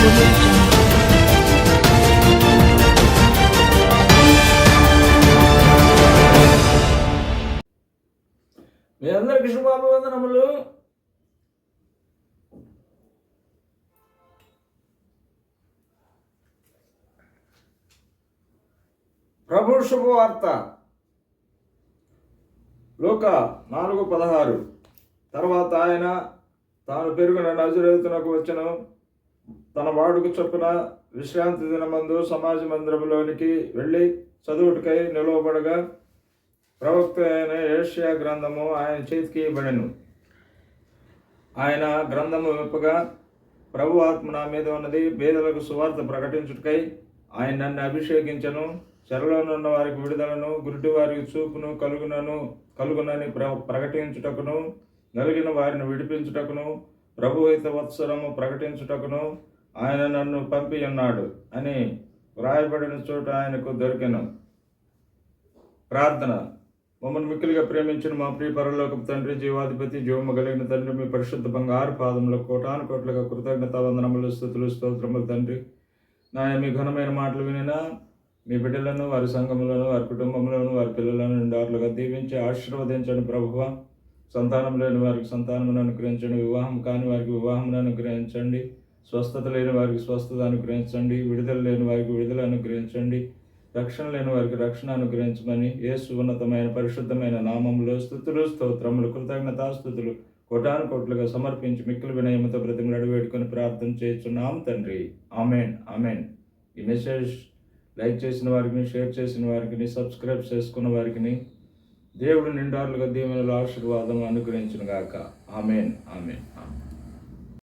మీ అందరికి శుభాభివందనములు. ప్రభు శుభవార్త లూకా 4:16. తర్వాత ఆయన తాను పెరిగిన నజరేతునకు వచ్చెను. తన వాడుకు చొప్పున విశ్రాంతి దినమందు సమాజ మందిరములోనికి వెళ్ళి చదువుటకై నిలవబడగా ప్రవక్త అయిన యెషయా గ్రంథము ఆయన చేతికి ఇవ్వబడెను. ఆయన గ్రంథము విప్పగా, ప్రభు ఆత్మ నా మీద ఉన్నది, పేదలకు సువార్త ప్రకటించుటకై ఆయన నన్ను అభిషేకించను. చెరలోనున్న వారికి విడుదలను, గురుటి వారికి చూపును కలుగునని ప్రకటించుటకును, నలిగిన వారిని విడిపించుటకును, ప్రభు హిత వత్సరము ప్రకటించుటకును ఆయన నన్ను పంపి ఉన్నాడు అని వ్రాయబడిన చోట ఆయనకు దొరికెను. ప్రార్థన. మమ్మల్ని మిక్కిలిగా ప్రేమించిన మా ప్రియ పరలోకపు తండ్రి, జీవాధిపతి, జీవము కలిగిన తండ్రి, మీ పరిశుద్ధ బంగారు పాదములకు కోటాను కోట్లుగా కృతజ్ఞత వందనములు, స్తుతులు, స్తోత్రములు తండ్రి. నాయన మీ ఘనమైన మాటలు వినినా మీ బిడ్డలను, వారి సంఘములను, వారి కుటుంబములను, వారి పిల్లలను నిండారులుగా దీవించి ఆశీర్వదించండి ప్రభువా. సంతానం లేని వారికి సంతానమును అనుగ్రహించండి, వివాహం కాని వారికి వివాహమును అనుగ్రహించండి, స్వస్థత లేని వారికి స్వస్థత అనుగ్రహించండి, విడుదల లేని వారికి విడుదల అనుగ్రహించండి, రక్షణ లేని వారికి రక్షణ అనుగ్రహించమని యేసు ఉన్నతమైన పరిశుద్ధమైన నామములో స్తుతులు, స్తోత్రములు, కృతజ్ఞతాస్తుతులు కోటాను కోట్లుగా సమర్పించి మిక్కిలి వినయముతో బ్రతిమలాడి వేడుకొని ప్రార్థన చేస్తున్నాం తండ్రి. Amen, amen. ఈ మెసేజ్ లైక్ చేసిన వారికి, షేర్ చేసిన వారికి, సబ్స్క్రైబ్ చేసుకున్న వారికి దేవుడు నిండారులుగా దీవెనలు, ఆశీర్వాదం అనుగ్రహించును గాక. Amen, amen, amen.